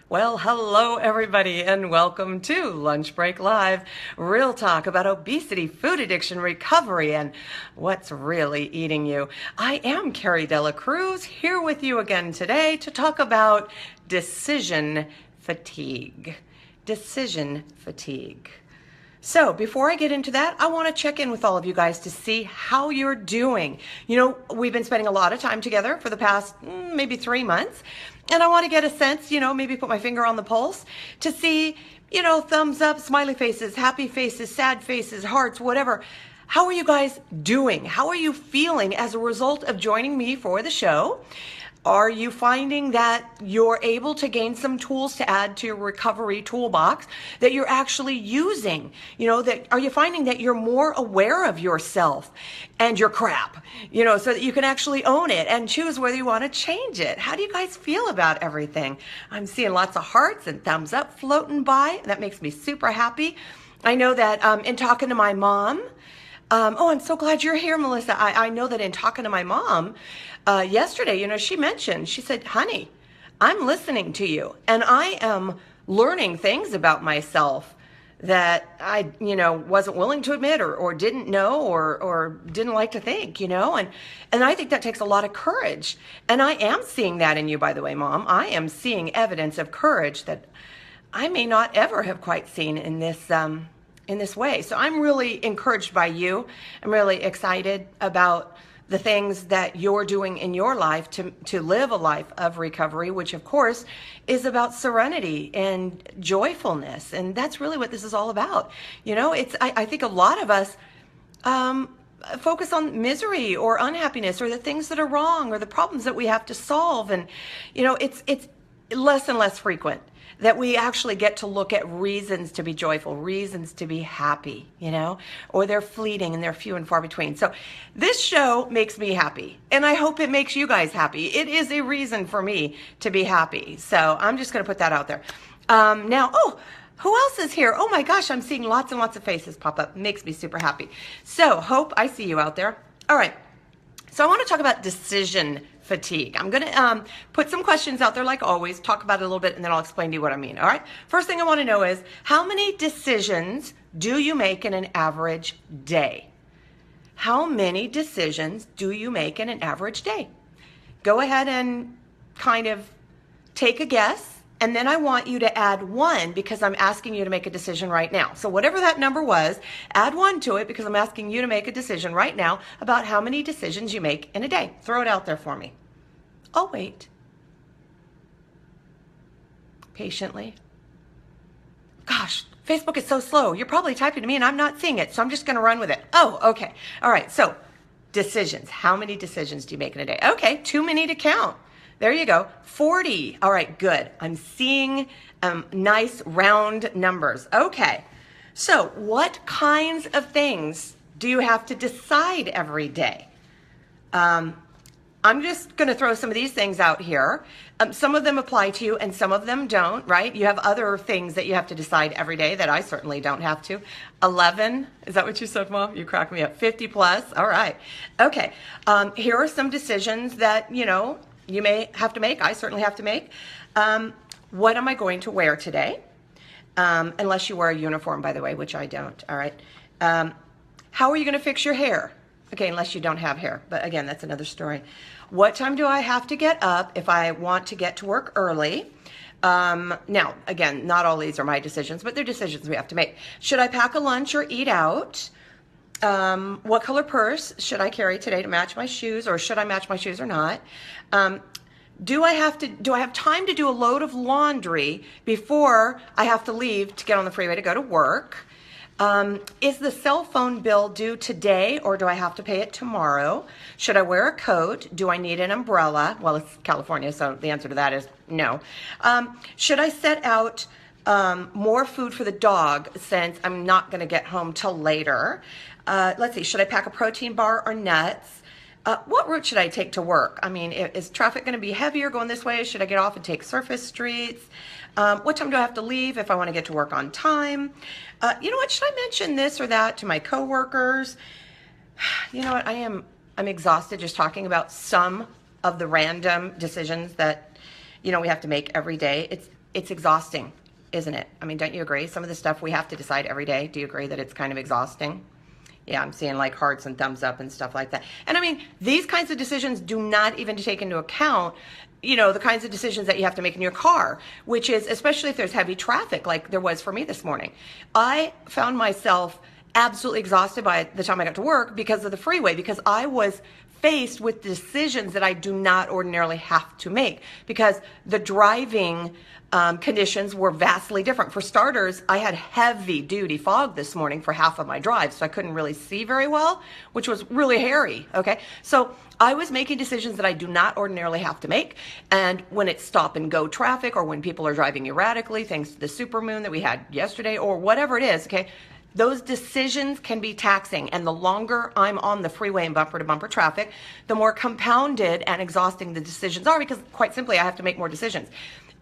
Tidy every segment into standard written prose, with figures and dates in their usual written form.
Well, hello everybody and welcome to Lunch Break Live, real talk about obesity, food addiction, recovery, and what's really eating you. I am Carrie Dela Cruz here with you again today to talk about decision fatigue. Decision fatigue. So before I get into that, I want to check in with all of you guys to see how you're doing. You know, we've been spending a lot of time together for the past maybe 3 months, and I want to get a sense, maybe put my finger on the pulse to see, thumbs up, smiley faces, happy faces, sad faces, hearts, whatever. How are you guys doing? How are you feeling as a result of joining me for the show? Are you finding that you're able to gain some tools to add to your recovery toolbox that you're actually using? Are you finding that you're more aware of yourself and your crap, so that you can actually own it and choose whether you want to change it? How do you guys feel about everything? I'm seeing lots of hearts and thumbs up floating by. That makes me super happy. I know that in talking to my mom, I'm so glad you're here, Melissa. I know that in talking to my mom yesterday, she said, honey, I'm listening to you and I am learning things about myself that I, wasn't willing to admit or didn't know or didn't like to think, and I think that takes a lot of courage. And I am seeing that in you, by the way, Mom. I am seeing evidence of courage that I may not ever have quite seen in this way. So I'm really encouraged by you. I'm really excited about the things that you're doing in your life to live a life of recovery, which of course is about serenity and joyfulness. And that's really what this is all about. I think a lot of us focus on misery or unhappiness or the things that are wrong or the problems that we have to solve. And, it's less and less frequent that we actually get to look at reasons to be joyful, reasons to be happy, or they're fleeting and they're few and far between. So this show makes me happy, and I hope it makes you guys happy. It is a reason for me to be happy. So I'm just going to put that out there. Who else is here? Oh my gosh, I'm seeing lots and lots of faces pop up. Makes me super happy. So Hope, I see you out there. All right. So I want to talk about decision fatigue. I'm going to put some questions out there like always, talk about it a little bit, and then I'll explain to you what I mean. All right. First thing I want to know is, how many decisions do you make in an average day? How many decisions do you make in an average day? Go ahead and kind of take a guess. And then I want you to add 1 because I'm asking you to make a decision right now. So whatever that number was, add 1 to it because I'm asking you to make a decision right now about how many decisions you make in a day. Throw it out there for me. I'll wait. Patiently. Gosh, Facebook is so slow. You're probably typing to me and I'm not seeing it, so I'm just going to run with it. Oh, okay. All right. So decisions. How many decisions do you make in a day? Okay, too many to count. There you go. 40. All right, good. I'm seeing nice round numbers. Okay. So what kinds of things do you have to decide every day? I'm just going to throw some of these things out here. Some of them apply to you and some of them don't, right? You have other things that you have to decide every day that I certainly don't have to. 11. Is that what you said, Mom? You cracked me up. 50 plus. All right. Okay. Here are some decisions that, you may have to make. I certainly have to make. What am I going to wear today? Unless you wear a uniform, by the way, which I don't. All right. How are you going to fix your hair? Okay, unless you don't have hair. But again, that's another story. What time do I have to get up if I want to get to work early? Now, again, not all these are my decisions, but they're decisions we have to make. Should I pack a lunch or eat out? What color purse should I carry today to match my shoes, or should I match my shoes or not? Do I have time to do a load of laundry before I have to leave to get on the freeway to go to work? Is the cell phone bill due today or do I have to pay it tomorrow? Should I wear a coat? Do I need an umbrella? Well, it's California, so the answer to that is no. Should I set out more food for the dog since I'm not going to get home till later? Let's see, should I pack a protein bar or nuts? What route should I take to work? I mean, is traffic going to be heavier going this way? Should I get off and take surface streets? What time do I have to leave if I want to get to work on time? You know what, should I mention this or that to my coworkers? You know what, I'm exhausted just talking about some of the random decisions that, we have to make every day. it's exhausting, isn't it? I mean, don't you agree? Some of the stuff we have to decide every day. Do you agree that it's kind of exhausting? Yeah, I'm seeing like hearts and thumbs up and stuff like that. And I mean, these kinds of decisions do not even take into account, the kinds of decisions that you have to make in your car, which is, especially if there's heavy traffic like there was for me this morning. I found myself absolutely exhausted by the time I got to work because of the freeway, because I was faced with decisions that I do not ordinarily have to make because the driving conditions were vastly different. For starters, I had heavy duty fog this morning for half of my drive, so I couldn't really see very well, which was really hairy, okay? So I was making decisions that I do not ordinarily have to make, and when it's stop and go traffic or when people are driving erratically, thanks to the supermoon that we had yesterday or whatever it is, okay? Those decisions can be taxing, and the longer I'm on the freeway in bumper-to-bumper traffic, the more compounded and exhausting the decisions are because, quite simply, I have to make more decisions.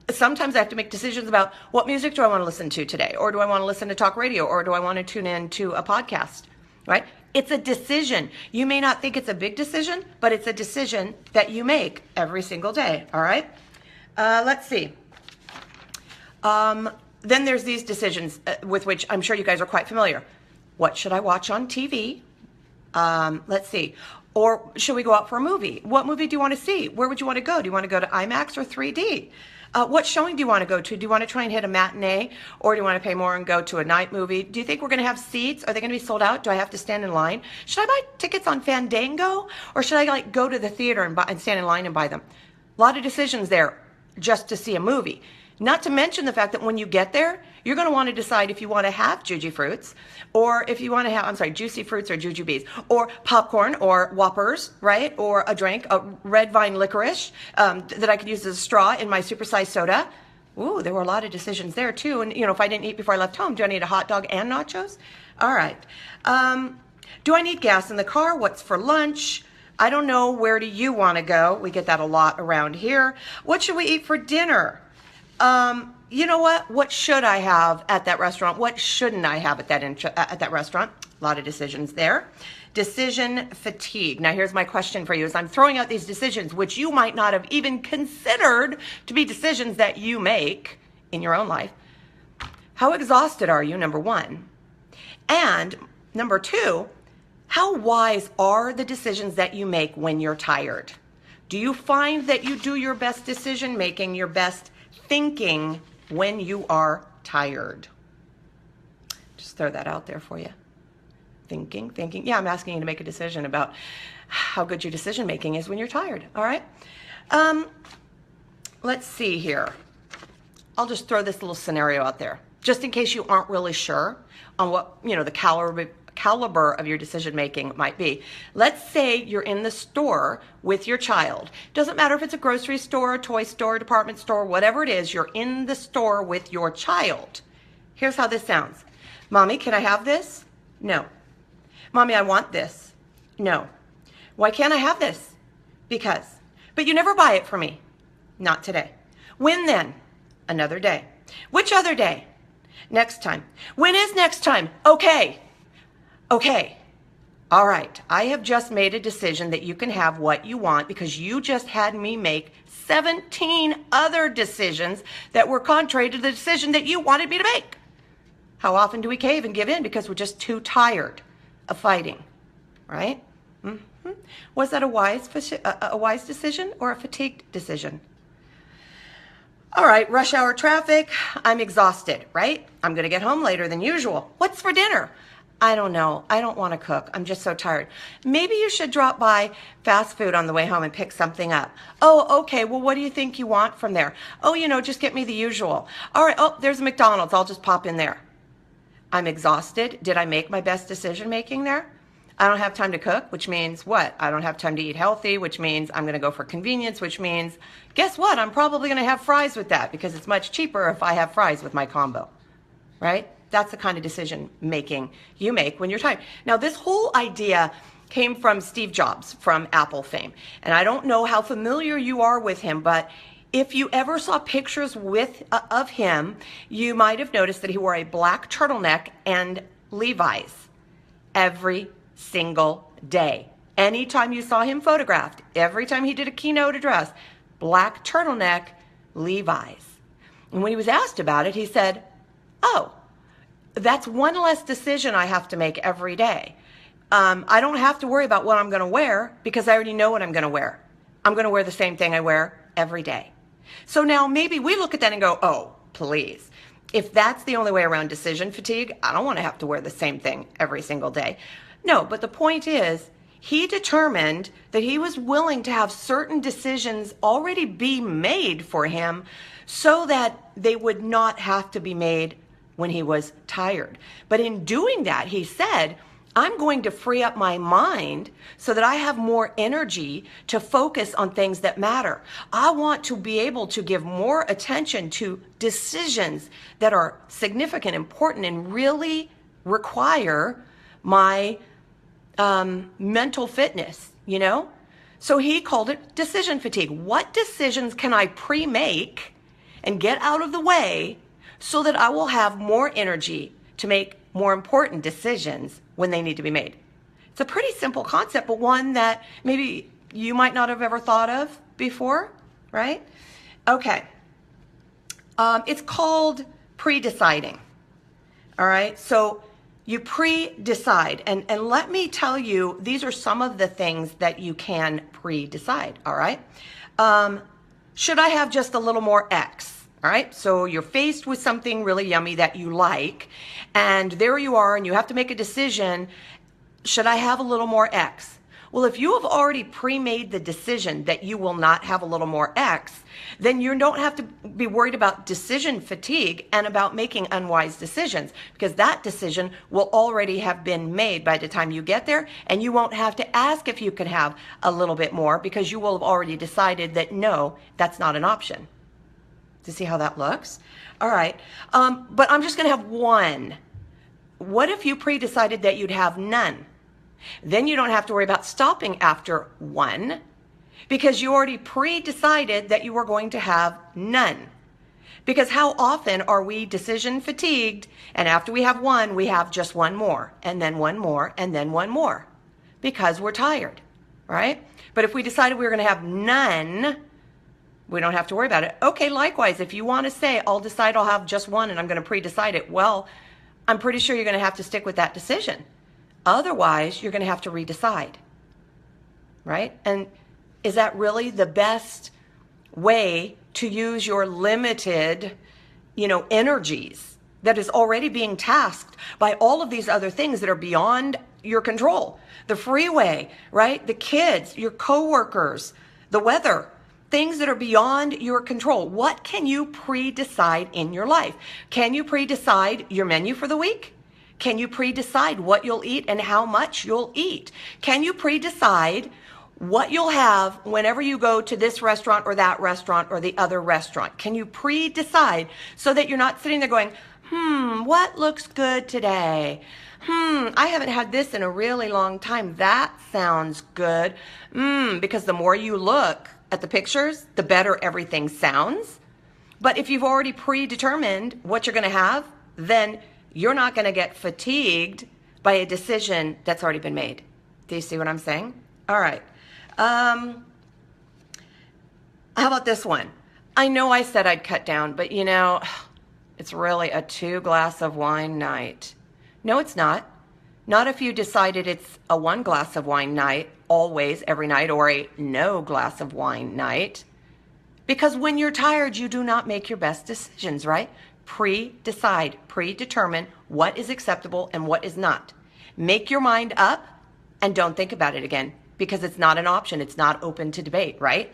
Sometimes I have to make decisions about what music do I want to listen to today, or do I want to listen to talk radio, or do I want to tune in to a podcast, right? It's a decision. You may not think it's a big decision, but it's a decision that you make every single day, all right? Let's see. Then there's these decisions with which I'm sure you guys are quite familiar. What should I watch on TV? Let's see. Or should we go out for a movie? What movie do you want to see? Where would you want to go? Do you want to go to IMAX or 3D? What showing do you want to go to? Do you want to try and hit a matinee, or do you want to pay more and go to a night movie? Do you think we're going to have seats? Are they going to be sold out? Do I have to stand in line? Should I buy tickets on Fandango, or should I go to the theater and stand in line and buy them? A lot of decisions there just to see a movie. Not to mention the fact that when you get there, you're going to want to decide if you want to have juicy fruits, or if you want to have, juicy fruits or jujubes, or popcorn or Whoppers, right? Or a drink, a red vine licorice that I could use as a straw in my supersized soda. Ooh, there were a lot of decisions there too. And if I didn't eat before I left home, do I need a hot dog and nachos? All right. Do I need gas in the car? What's for lunch? I don't know. Where do you want to go? We get that a lot around here. What should we eat for dinner? You know what? What should I have at that restaurant? What shouldn't I have at that restaurant? A lot of decisions there. Decision fatigue. Now here's my question for you as I'm throwing out these decisions, which you might not have even considered to be decisions that you make in your own life. How exhausted are you, number one? And number two, how wise are the decisions that you make when you're tired? Do you find that you do your best decision making, your best thinking when you are tired? Just throw that out there for you. Thinking. Yeah, I'm asking you to make a decision about how good your decision making is when you're tired. All right. Let's see here. I'll just throw this little scenario out there, just in case you aren't really sure on what, the caliber of your decision making might be. Let's say you're in the store with your child. Doesn't matter if it's a grocery store, a toy store, department store, whatever it is, you're in the store with your child. Here's how this sounds. Mommy, can I have this? No. Mommy, I want this. No. Why can't I have this? Because. But you never buy it for me. Not today. When then? Another day. Which other day? Next time. When is next time? Okay. All right. I have just made a decision that you can have what you want because you just had me make 17 other decisions that were contrary to the decision that you wanted me to make. How often do we cave and give in because we're just too tired of fighting, right? Mm-hmm. Was that a wise decision or a fatigued decision? All right, rush hour traffic. I'm exhausted, right? I'm going to get home later than usual. What's for dinner? I don't know. I don't want to cook. I'm just so tired. Maybe you should drop by fast food on the way home and pick something up. Oh, okay. Well, what do you think you want from there? Oh, just get me the usual. All right. Oh, there's a McDonald's. I'll just pop in there. I'm exhausted. Did I make my best decision making there? I don't have time to cook, which means what? I don't have time to eat healthy, which means I'm going to go for convenience, which means, guess what? I'm probably going to have fries with that because it's much cheaper if I have fries with my combo, right? That's the kind of decision making you make when you're tired. Now, this whole idea came from Steve Jobs from Apple fame. And I don't know how familiar you are with him, but if you ever saw pictures of him, you might have noticed that he wore a black turtleneck and Levi's every single day. Anytime you saw him photographed, every time he did a keynote address, black turtleneck, Levi's. And when he was asked about it, he said, oh, that's one less decision I have to make every day. I don't have to worry about what I'm going to wear because I already know what I'm going to wear. I'm going to wear the same thing I wear every day. So now maybe we look at that and go, oh, please. If that's the only way around decision fatigue, I don't want to have to wear the same thing every single day. No, but the point is, he determined that he was willing to have certain decisions already be made for him so that they would not have to be made when he was tired. But in doing that, he said, I'm going to free up my mind so that I have more energy to focus on things that matter. I want to be able to give more attention to decisions that are significant, important, and really require my mental fitness, you know? So he called it decision fatigue. What decisions can I pre-make and get out of the way so that I will have more energy to make more important decisions when they need to be made? It's a pretty simple concept, but one that maybe you might not have ever thought of before, right? Okay. It's called pre-deciding. All right. So you pre-decide. And let me tell you, these are some of the things that you can pre-decide. All right. Should I have just a little more X? All right, so you're faced with something really yummy that you like, and there you are, and you have to make a decision. Should I have a little more X? Well, if you have already pre-made the decision that you will not have a little more X, then you don't have to be worried about decision fatigue and about making unwise decisions, because that decision will already have been made by the time you get there, and you won't have to ask if you could have a little bit more because you will have already decided that no, that's not an option. To see how that looks? All right. But I'm just going to have one. What if you pre-decided that you'd have none? Then you don't have to worry about stopping after one because you already pre-decided that you were going to have none. Because how often are we decision fatigued, and after we have one, we have just one more, and then one more, and then one more because we're tired, right? But if we decided we were going to have none, we don't have to worry about it. Okay, likewise, if you want to say, I'll decide I'll have just one and I'm going to pre-decide it, well, I'm pretty sure you're going to have to stick with that decision. Otherwise, you're going to have to redecide, right? And is that really the best way to use your limited, energies that is already being tasked by all of these other things that are beyond your control? The freeway, right? The kids, your coworkers, the weather, things that are beyond your control. What can you pre-decide in your life? Can you pre-decide your menu for the week? Can you pre-decide what you'll eat and how much you'll eat? Can you pre-decide what you'll have whenever you go to this restaurant or that restaurant or the other restaurant? Can you pre-decide so that you're not sitting there going, what looks good today? I haven't had this in a really long time. That sounds good. Because the more you look at the pictures, the better everything sounds. But if you've already predetermined what you're going to have, then you're not going to get fatigued by a decision that's already been made. Do you see what I'm saying? All right. How about this one? I know I said I'd cut down, but it's really a 2-glass of wine night. No, it's not. Not if you decided it's a 1 glass of wine night, always, every night, or a no glass of wine night. Because when you're tired, you do not make your best decisions, right? Pre-decide, predetermine what is acceptable and what is not. Make your mind up and don't think about it again because it's not an option. It's not open to debate, right?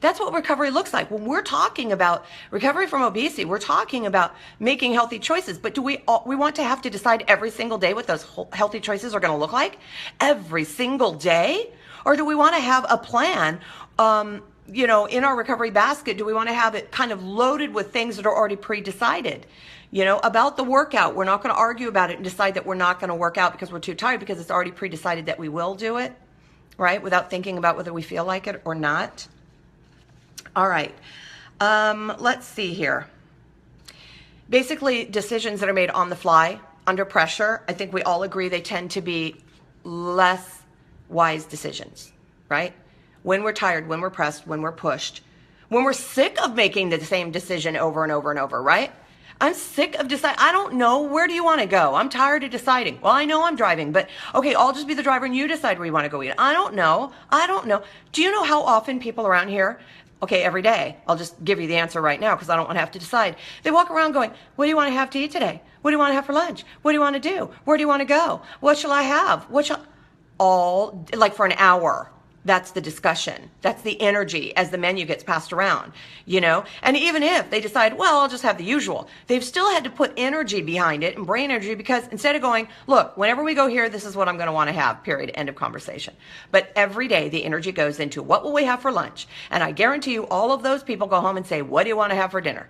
That's what recovery looks like. When we're talking about recovery from obesity, we're talking about making healthy choices. But do we want to have to decide every single day what those healthy choices are going to look like? Every single day? Or do we want to have a plan, in our recovery basket? Do we want to have it kind of loaded with things that are already pre-decided? About the workout, we're not going to argue about it and decide that we're not going to work out because we're too tired because it's already pre-decided that we will do it, right? Without thinking about whether we feel like it or not. All right. Let's see here. Basically, decisions that are made on the fly, under pressure, I think we all agree they tend to be less wise decisions, right? When we're tired, when we're pressed, when we're pushed, When we're sick of making the same decision over and over and over, right? I'm sick of deciding. I don't know. Where do you want to go? I'm tired of deciding. Well, I know I'm driving, but okay, I'll just be the driver and you decide where you want to go eat. I don't know. I don't know. Do you know how often people around here, okay, every day, I'll just give you the answer right now because I don't want to have to decide. They walk around going, what do you want to have to eat today? What do you want to have for lunch? What do you want to do? Where do you want to go? What shall I have? All, like for an hour. That's the discussion. That's the energy as the menu gets passed around, you know? And even if they decide, well, I'll just have the usual, they've still had to put energy behind it and brain energy because instead of going, look, whenever we go here, this is what I'm going to want to have, period, end of conversation. But every day the energy goes into what will we have for lunch? And I guarantee you all of those people go home and say, what do you want to have for dinner?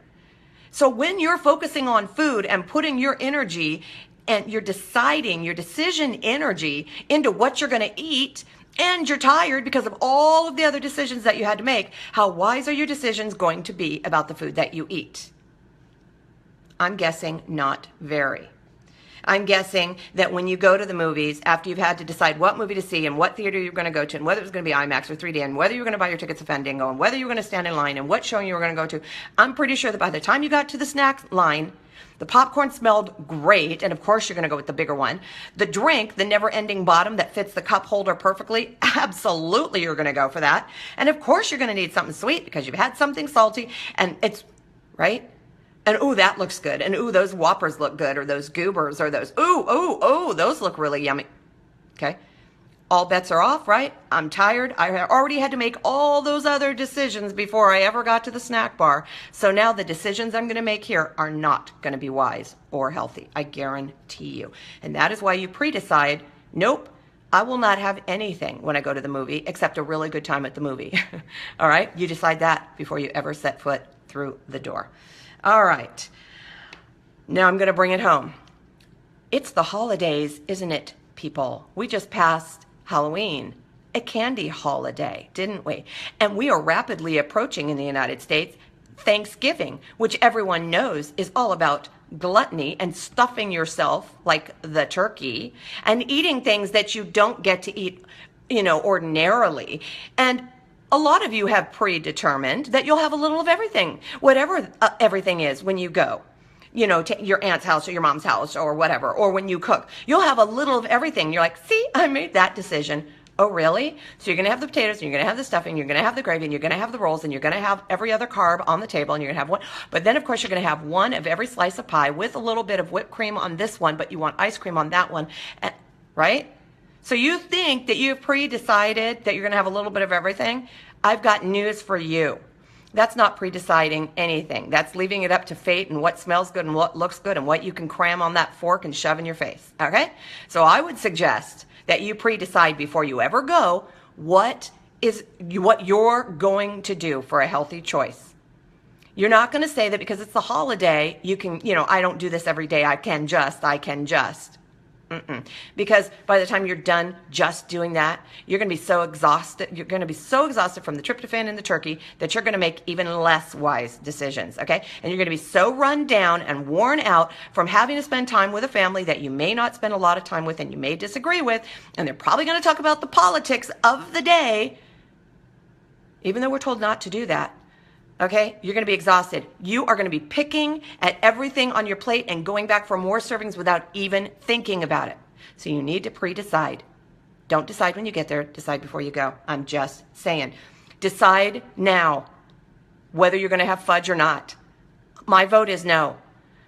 So when you're focusing on food and putting your energy and you're deciding your decision energy into what you're going to eat, and you're tired because of all of the other decisions that you had to make, how wise are your decisions going to be about the food that you eat? I'm guessing not very. I'm guessing that when you go to the movies, after you've had to decide what movie to see and what theater you're going to go to and whether it's going to be IMAX or 3D and whether you're going to buy your tickets at Fandango and whether you're going to stand in line and what showing you were going to go to, I'm pretty sure that by the time you got to the snack line, the popcorn smelled great, and of course you're going to go with the bigger one. The drink, the never-ending bottom that fits the cup holder perfectly, absolutely you're going to go for that. And of course you're going to need something sweet because you've had something salty, and it's, right? And ooh, that looks good. And ooh, those Whoppers look good, or those Goobers, or those, ooh, those look really yummy. Okay? All bets are off, right? I'm tired. I already had to make all those other decisions before I ever got to the snack bar. So now the decisions I'm going to make here are not going to be wise or healthy. I guarantee you. And that is why you pre-decide, nope, I will not have anything when I go to the movie except a really good time at the movie. All right? You decide that before you ever set foot through the door. All right. Now I'm going to bring it home. It's the holidays, isn't it, people? We just passed Halloween, a candy holiday, didn't we? And we are rapidly approaching in the United States Thanksgiving, which everyone knows is all about gluttony and stuffing yourself like the turkey and eating things that you don't get to eat, you know, ordinarily. And a lot of you have predetermined that you'll have a little of everything, whatever everything is when you go, you know, to your aunt's house or your mom's house or whatever, or when you cook, you'll have a little of everything. You're like, see, I made that decision. Oh, really? So you're going to have the potatoes, and you're going to have the stuffing, you're going to have the gravy, and you're going to have the rolls, and you're going to have every other carb on the table, and you're going to have one. But then, of course, you're going to have one of every slice of pie with a little bit of whipped cream on this one, but you want ice cream on that one, right? So you think that you've pre-decided that you're going to have a little bit of everything? I've got news for you. That's not pre-deciding anything. That's leaving it up to fate and what smells good and what looks good and what you can cram on that fork and shove in your face, okay? So I would suggest that you pre-decide before you ever go what you're going to do for a healthy choice. You're not going to say that because it's the holiday, you can, you know, I don't do this every day, I can just. Because by the time you're done just doing that, you're going to be so exhausted. You're going to be so exhausted from the tryptophan in the turkey that you're going to make even less wise decisions, okay? And you're going to be so run down and worn out from having to spend time with a family that you may not spend a lot of time with and you may disagree with, and they're probably going to talk about the politics of the day, even though we're told not to do that. Okay, you're going to be exhausted. You are going to be picking at everything on your plate and going back for more servings without even thinking about it. So you need to pre-decide. Don't decide when you get there. Decide before you go. I'm just saying. Decide now whether you're going to have fudge or not. My vote is no.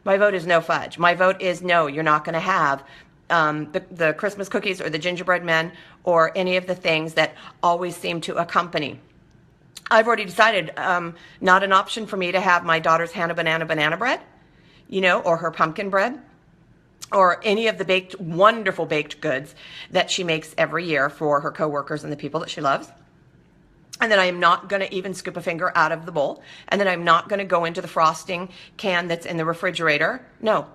My vote is no fudge. My vote is no, you're not going to have the Christmas cookies or the gingerbread men or any of the things that always seem to accompany. I've already decided not an option for me to have my daughter's Hannah banana bread, you know, or her pumpkin bread, or any of the wonderful baked goods that she makes every year for her coworkers and the people that she loves. And then I am not going to even scoop a finger out of the bowl. And then I'm not going to go into the frosting can that's in the refrigerator. No.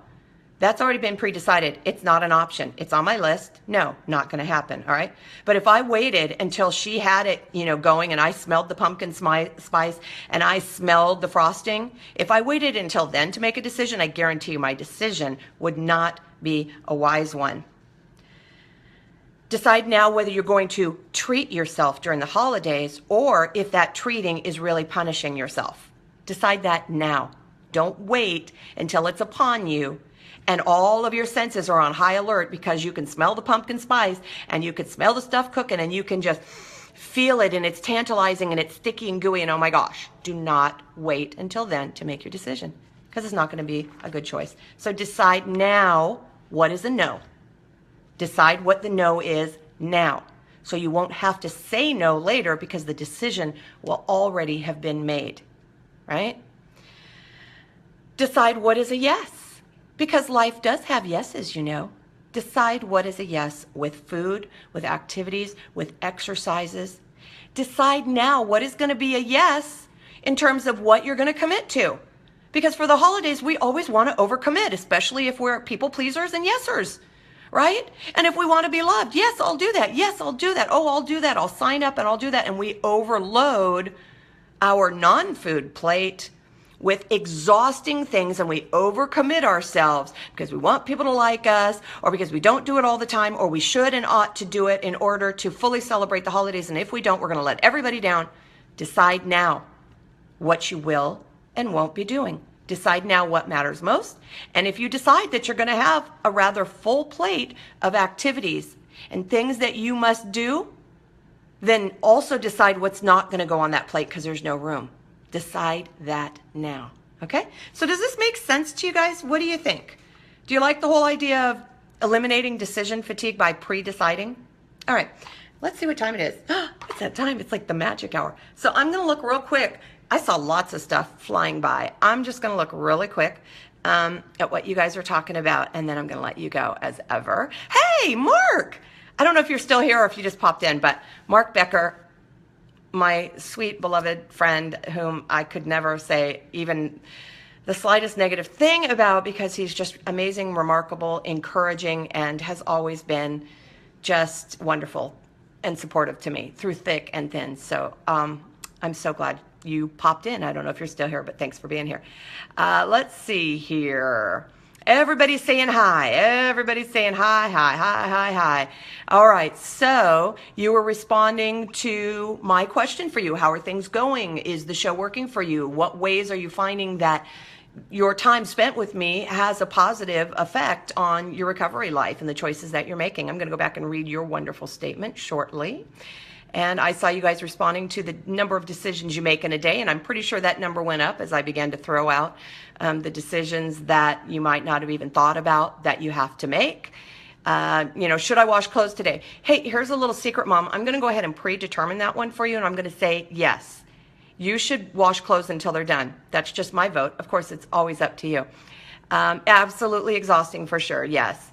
That's already been pre-decided. It's not an option. It's on my list. No, not going to happen, all right? But if I waited until she had it, you know, going and I smelled the pumpkin spice and I smelled the frosting, if I waited until then to make a decision, I guarantee you my decision would not be a wise one. Decide now whether you're going to treat yourself during the holidays or if that treating is really punishing yourself. Decide that now. Don't wait until it's upon you and all of your senses are on high alert because you can smell the pumpkin spice and you can smell the stuff cooking and you can just feel it and it's tantalizing and it's sticky and gooey and oh my gosh. Do not wait until then to make your decision because it's not going to be a good choice. So decide now what is a no. Decide what the no is now. So you won't have to say no later because the decision will already have been made, right? Decide what is a yes, because life does have yeses, you know. Decide what is a yes with food, with activities, with exercises. Decide now what is going to be a yes in terms of what you're going to commit to. Because for the holidays, we always want to overcommit, especially if we're people pleasers and yesers. Right? And if we want to be loved, yes, I'll do that. Yes, I'll do that. Oh, I'll do that. I'll sign up and I'll do that. And we overload our non-food plate with exhausting things and we overcommit ourselves because we want people to like us or because we don't do it all the time or we should and ought to do it in order to fully celebrate the holidays. And if we don't, we're going to let everybody down. Decide now what you will and won't be doing. Decide now what matters most. And if you decide that you're going to have a rather full plate of activities and things that you must do, then also decide what's not going to go on that plate because there's no room. Decide that now. Okay? So does this make sense to you guys? What do you think? Do you like the whole idea of eliminating decision fatigue by pre-deciding? All right. Let's see what time it is. It's that time. It's like the magic hour. So I'm going to look real quick. I saw lots of stuff flying by. I'm just going to look really quick at what you guys are talking about, and then I'm going to let you go as ever. Hey, Mark! I don't know if you're still here or if you just popped in, but Mark Becker, my sweet, beloved friend, whom I could never say even the slightest negative thing about because he's just amazing, remarkable, encouraging, and has always been just wonderful and supportive to me through thick and thin. So I'm so glad you popped in. I don't know if you're still here, but thanks for being here. Let's see here. Everybody's saying hi. Everybody's saying hi, hi, hi, hi, hi. All right. So you were responding to my question for you. How are things going? Is the show working for you? What ways are you finding that your time spent with me has a positive effect on your recovery life and the choices that you're making? I'm going to go back and read your wonderful statement shortly. And I saw you guys responding to the number of decisions you make in a day, and I'm pretty sure that number went up as I began to throw out the decisions that you might not have even thought about that you have to make. Should I wash clothes today? Hey, here's a little secret, Mom. I'm going to go ahead and predetermine that one for you, and I'm going to say yes. You should wash clothes until they're done. That's just my vote. Of course, it's always up to you. Absolutely exhausting for sure, yes.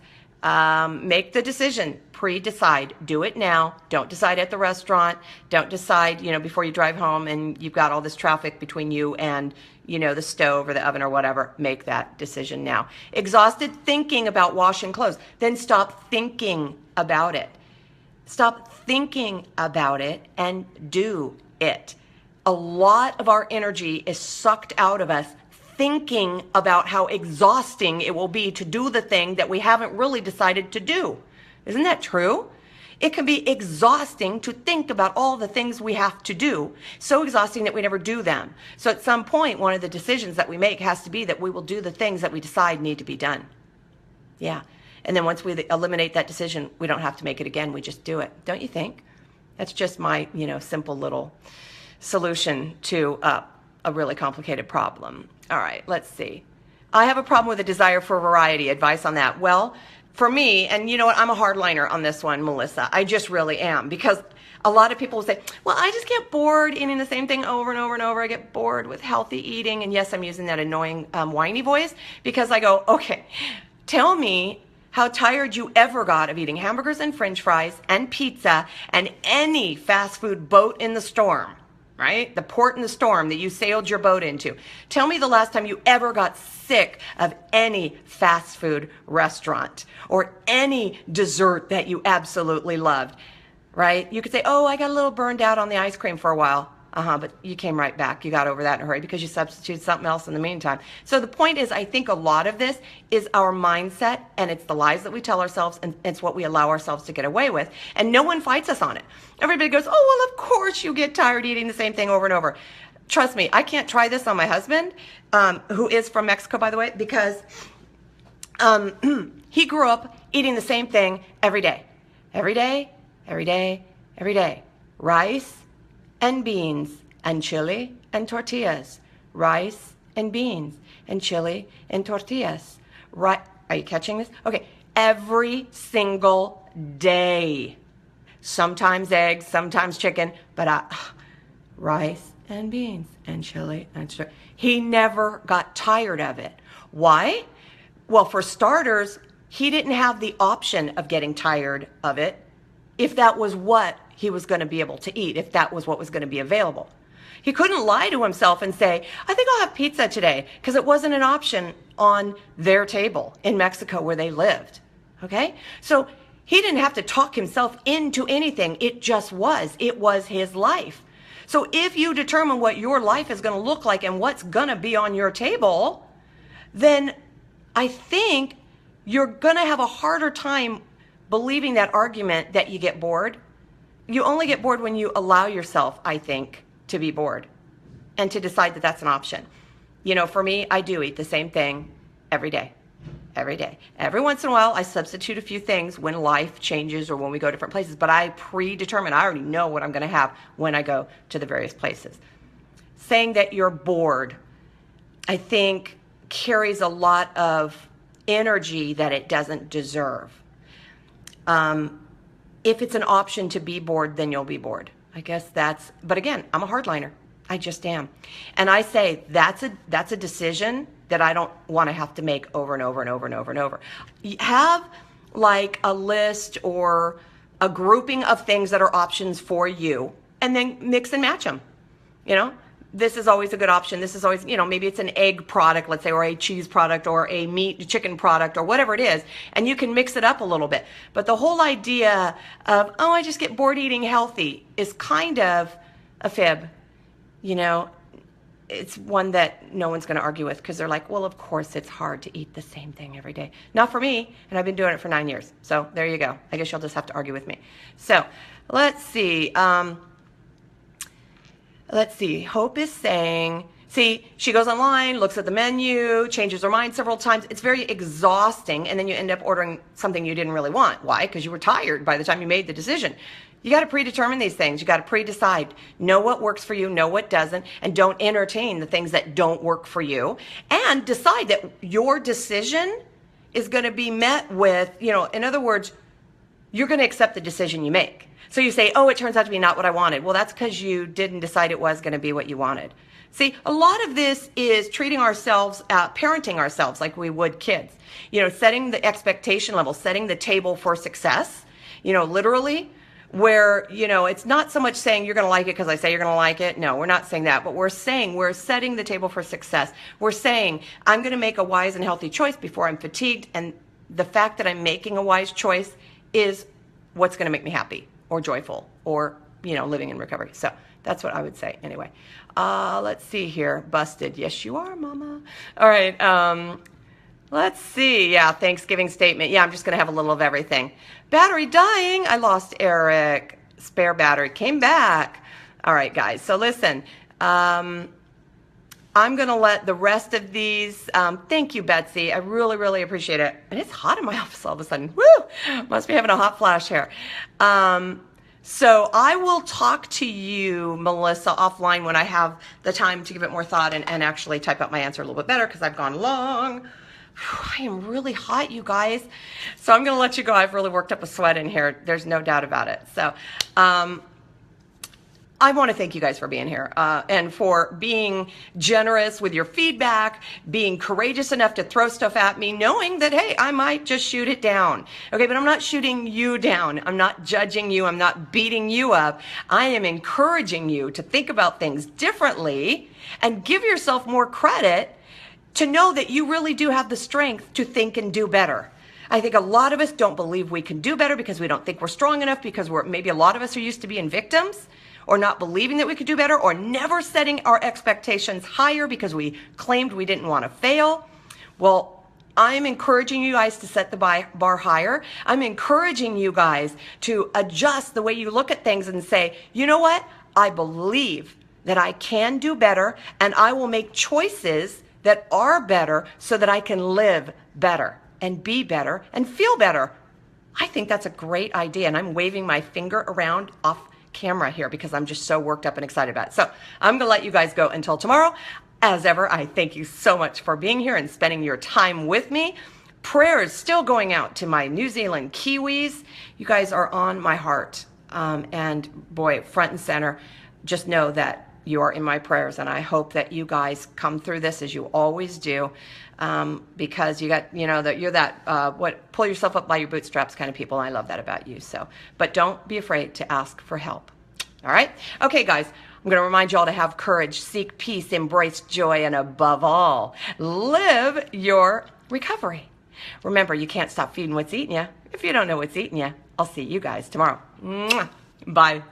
Make the decision. Pre-decide. Do it now. Don't decide at the restaurant. Don't decide, before you drive home and you've got all this traffic between you and, the stove or the oven or whatever. Make that decision now. Exhausted thinking about washing clothes. Then stop thinking about it. Stop thinking about it and do it. A lot of our energy is sucked out of us thinking about how exhausting it will be to do the thing that we haven't really decided to do. Isn't that true? It can be exhausting to think about all the things we have to do. So exhausting that we never do them. So at some point, one of the decisions that we make has to be that we will do the things that we decide need to be done. Yeah. And then once we eliminate that decision, we don't have to make it again. We just do it. Don't you think? That's just my, simple little solution to a really complicated problem. All right, let's see. I have a problem with a desire for variety. Advice on that? Well, for me, and you know what, I'm a hardliner on this one, Melissa. I just really am, because a lot of people will say, well, I just get bored eating the same thing over and over and over. I get bored with healthy eating. And yes, I'm using that annoying whiny voice because I go, okay, tell me how tired you ever got of eating hamburgers and french fries and pizza and any fast food boat in the storm. Right? The port in the storm that you sailed your boat into. Tell me the last time you ever got sick of any fast food restaurant or any dessert that you absolutely loved, right? You could say, oh, I got a little burned out on the ice cream for a while. But you came right back. You got over that in a hurry because you substituted something else in the meantime. So the point is, I think a lot of this is our mindset, and it's the lies that we tell ourselves, and it's what we allow ourselves to get away with. And no one fights us on it. Everybody goes, oh, well, of course you get tired eating the same thing over and over. Trust me, I can't try this on my husband, who is from Mexico, by the way, because he grew up eating the same thing every day. Every day, every day, every day. Rice and beans and chili and tortillas. Rice and beans and chili and tortillas. Right? Are you catching this? Okay. Every single day. Sometimes eggs, sometimes chicken, but rice and beans and chili and he never got tired of it. Why? Well, for starters, he didn't have the option of getting tired of it if that was what he was going to be able to eat, if that was what was going to be available. He couldn't lie to himself and say, I think I'll have pizza today, because it wasn't an option on their table in Mexico where they lived. Okay? So he didn't have to talk himself into anything. It just was. It was his life. So if you determine what your life is going to look like and what's going to be on your table, then I think you're going to have a harder time believing that argument that you get bored. You only get bored when you allow yourself, I think, to be bored and to decide that that's an option. You know, for me, I do eat the same thing every day. Every day. Every once in a while, I substitute a few things when life changes or when we go different places, but I predetermine, I already know what I'm going to have when I go to the various places. Saying that you're bored, I think, carries a lot of energy that it doesn't deserve. If it's an option to be bored, then you'll be bored. I guess but again, I'm a hardliner. I just am. And I say that's a decision that I don't want to have to make over and over and over and over and over. Have like a list or a grouping of things that are options for you, and then mix and match them. You know, this is always a good option. This is always, maybe it's an egg product, let's say, or a cheese product, or a chicken product, or whatever it is, and you can mix it up a little bit. But the whole idea of, I just get bored eating healthy is kind of a fib. It's one that no one's going to argue with, because they're like, well, of course it's hard to eat the same thing every day. Not for me, and I've been doing it for 9 years. So there you go. I guess you'll just have to argue with me. So let's see. Hope is saying, see, she goes online, looks at the menu, changes her mind several times. It's very exhausting, and then you end up ordering something you didn't really want. Why? Because you were tired by the time you made the decision. You got to predetermine these things. You got to pre-decide. Know what works for you, know what doesn't, and don't entertain the things that don't work for you. And decide that your decision is going to be met with, in other words, you're going to accept the decision you make. So you say, it turns out to be not what I wanted. Well, that's because you didn't decide it was going to be what you wanted. See, a lot of this is treating ourselves, parenting ourselves like we would kids. Setting the expectation level, setting the table for success, literally, where, it's not so much saying you're going to like it because I say you're going to like it. No, we're not saying that. But we're saying we're setting the table for success. We're saying I'm going to make a wise and healthy choice before I'm fatigued. And the fact that I'm making a wise choice is what's going to make me happy or joyful or, living in recovery. So that's what I would say anyway. Let's see here. Busted. Yes, you are, Mama. All right. Let's see. Yeah, Thanksgiving statement. Yeah, I'm just going to have a little of everything. Battery dying. I lost Eric. Spare battery. Came back. All right, guys. So listen, I'm going to let the rest of these, thank you, Betsy. I really, really appreciate it. And it's hot in my office all of a sudden. Woo! Must be having a hot flash here. So I will talk to you, Melissa, offline when I have the time to give it more thought and actually type out my answer a little bit better, because I've gone long. I am really hot, you guys. So I'm going to let you go. I've really worked up a sweat in here. There's no doubt about it. So I want to thank you guys for being here and for being generous with your feedback, being courageous enough to throw stuff at me, knowing that, hey, I might just shoot it down. Okay, but I'm not shooting you down. I'm not judging you. I'm not beating you up. I am encouraging you to think about things differently and give yourself more credit to know that you really do have the strength to think and do better. I think a lot of us don't believe we can do better because we don't think we're strong enough, because maybe a lot of us are used to being victims, or not believing that we could do better, or never setting our expectations higher because we claimed we didn't want to fail. Well, I'm encouraging you guys to set the bar higher. I'm encouraging you guys to adjust the way you look at things and say, you know what? I believe that I can do better, and I will make choices that are better so that I can live better and be better and feel better. I think that's a great idea, and I'm waving my finger around off camera here because I'm just so worked up and excited about it. So I'm gonna let you guys go until tomorrow. As ever, I thank you so much for being here and spending your time with me. Prayer is still going out to my New Zealand Kiwis. You guys are on my heart, and boy, front and center. Just know that you are in my prayers, and I hope that you guys come through this as you always do, because you got, you know, that you're that pull yourself up by your bootstraps kind of people. And I love that about you. So, but don't be afraid to ask for help. All right, okay, guys. I'm going to remind you all to have courage, seek peace, embrace joy, and above all, live your recovery. Remember, you can't stop feeding what's eating you if you don't know what's eating you. I'll see you guys tomorrow. Mwah. Bye.